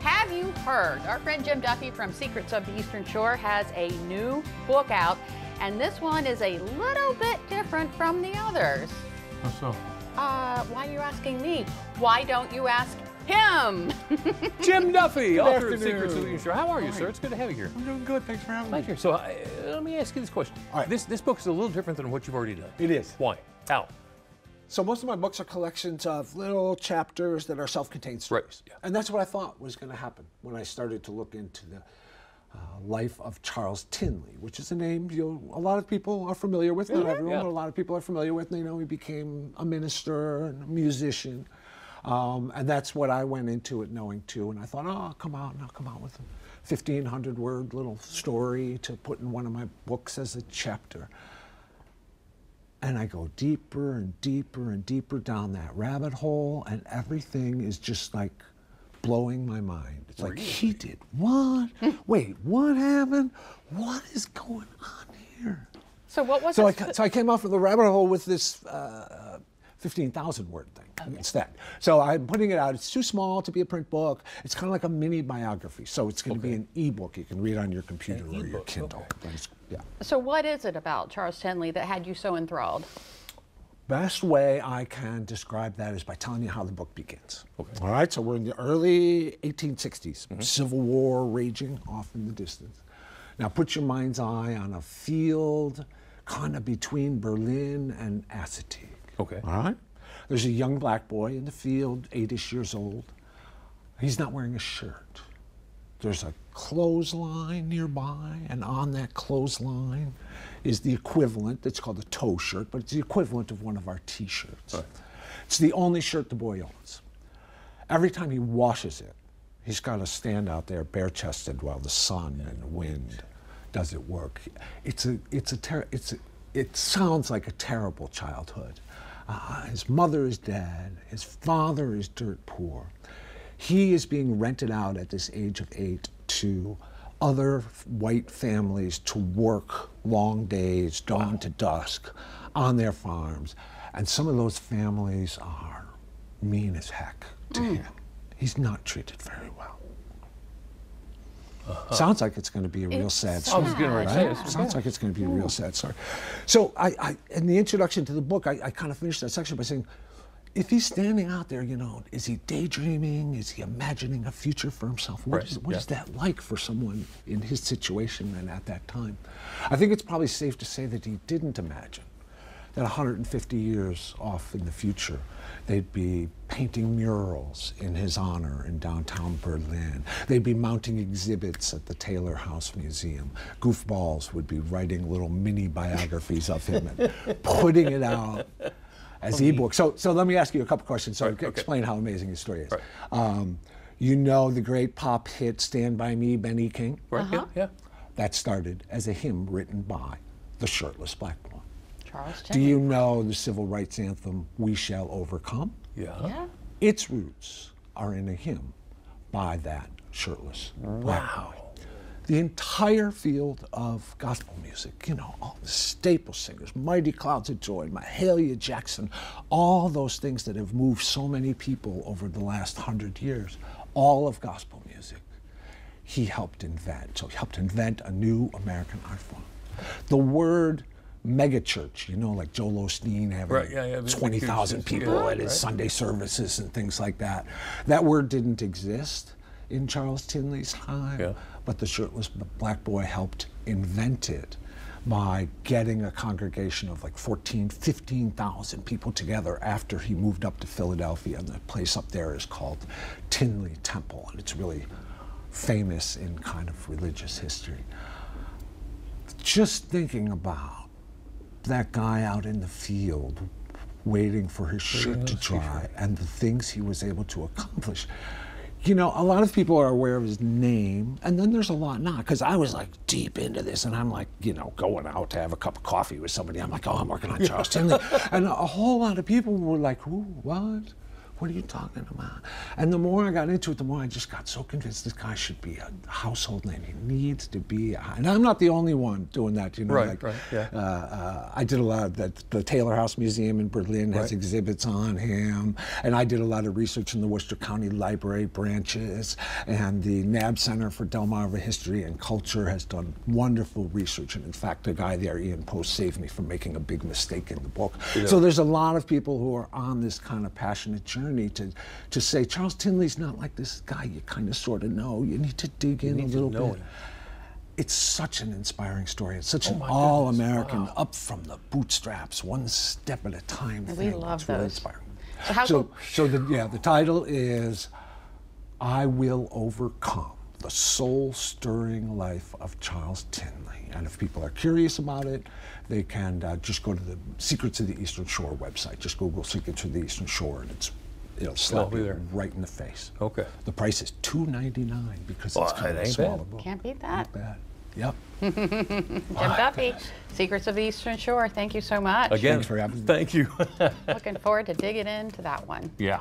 Have you heard? Our friend Jim Duffy from Secrets of the Eastern Shore has a new book out, and this one is a little bit different from the others. How so? Why are you asking me? Why don't you ask him? Jim Duffy, author of afternoon. Secrets of the Eastern Shore. How are you, sir? It's good to have you here. I'm doing good. Thanks for having me. Thank you. So let me ask you this question. All right. This book is a little different than what you've already done. It is. Why? How? So most of my books are collections of little chapters that are self-contained stories. Right, yeah. And that's what I thought was going to happen when I started to look into the life of Charles Tindley, which is a name a lot of people are familiar with. Not everyone, but a lot of people are familiar with. They know he became a minister and a musician. And that's what I went into it knowing too. And I thought, oh, I'll come out with a 1,500-word little story to put in one of my books as a chapter. And I go deeper and deeper and deeper down that rabbit hole, and everything is just like blowing my mind. It's like, he did what? Wait, what happened? What is going on here? So what was So it? I came off of the rabbit hole with this 15,000-word thing instead. So I'm putting it out. It's too small to be a print book. It's kind of like a mini biography. So it's going to be an e-book. You can read on your computer or your Kindle. But yeah. So what is it about Charles Tindley that had you so enthralled? Best way I can describe that is by telling you how the book begins. Okay. All right, so we're in the early 1860s. Civil War raging off in the distance. Now put your mind's eye on a field kind of between Berlin and Assateague. Okay. All right? There's a young black boy in the field, 8-ish years old. He's not wearing a shirt. There's a clothesline nearby, and on that clothesline is the equivalent, it's called a toe shirt, but it's the equivalent of one of our t-shirts. Right. It's the only shirt the boy owns. Every time he washes it, he's got to stand out there bare-chested while the sun and the wind does it work. It sounds like a terrible childhood. His mother is dead. His father is dirt poor. He is being rented out at this age of 8 to other white families to work long days, dawn to dusk, on their farms. And some of those families are mean as heck to him. He's not treated very well. Sounds like it's going to be a real sad story. I was getting ready to say it. Sounds like it's going to be a real sad story. So in the introduction to the book, I kind of finished that section by saying, if he's standing out there, you know, is he daydreaming? Is he imagining a future for himself? What is that like for someone in his situation and at that time? I think it's probably safe to say that he didn't imagine that 150 years off in the future, they'd be painting murals in his honor in downtown Berlin. They'd be mounting exhibits at the Taylor House Museum. Goofballs would be writing little mini biographies of him and putting it out as e-books. So let me ask you a couple questions so I can explain how amazing his story is. Right. You know the great pop hit Stand By Me, Benny King? Right, yeah. That started as a hymn written by the shirtless black boy. Charles Do Tindley. you know the civil rights anthem, We Shall Overcome? Yeah. Its roots are in a hymn by that shirtless black boy. The entire field of gospel music, you know, all the staple singers, Mighty Clouds of Joy, Mahalia Jackson, all those things that have moved so many people over the last 100 years, all of gospel music, he helped invent. So he helped invent a new American art form. The word megachurch, you know, like Joel Osteen having 20,000 people at his Sunday services and things like that. That word didn't exist in Charles Tindley's time, but the shirtless black boy helped invent it by getting a congregation of like 15,000 people together after he moved up to Philadelphia. And the place up there is called Tindley Temple, and it's really famous in kind of religious history. Just thinking about that guy out in the field waiting for his shirt to dry and the things he was able to accomplish. You know, a lot of people are aware of his name, and then there's a lot not, because I was like deep into this, and I'm like, you know, going out to have a cup of coffee with somebody. I'm like, oh, I'm working on Charles Tindley. And a whole lot of people were like, who, what? what are you talking about? And the more I got into it, the more I just got so convinced this guy should be a household name. He needs to be, and I'm not the only one doing that, you know. Right, like, yeah. I did a lot of that. The Taylor House Museum in Berlin has exhibits on him, and I did a lot of research in the Worcester County Library branches, and the NAB Center for Delmarva History and Culture has done wonderful research. And in fact, the guy there, Ian Post, saved me from making a big mistake in the book. Yeah. So there's a lot of people who are on this kind of passionate journey to say Charles Tindley's not like this guy you kind of sort of know. You need to dig in a little bit. It's such an inspiring story. It's such an all-American, up from the bootstraps, one step at a time thing. We love it's those. really inspiring. So the title is I Will Overcome, the soul-stirring life of Charles Tindley. And if people are curious about it, they can just go to the Secrets of the Eastern Shore website. Just Google Secrets of the Eastern Shore, and it'll slap you right in the face. Okay. The price is $2.99 because it's kind of a smaller book. Can't beat that. Not bad. Yep. Jim Duffy, Secrets of the Eastern Shore, thank you so much. Again, Thanks for having me. thank you. Looking forward to digging into that one. Yeah.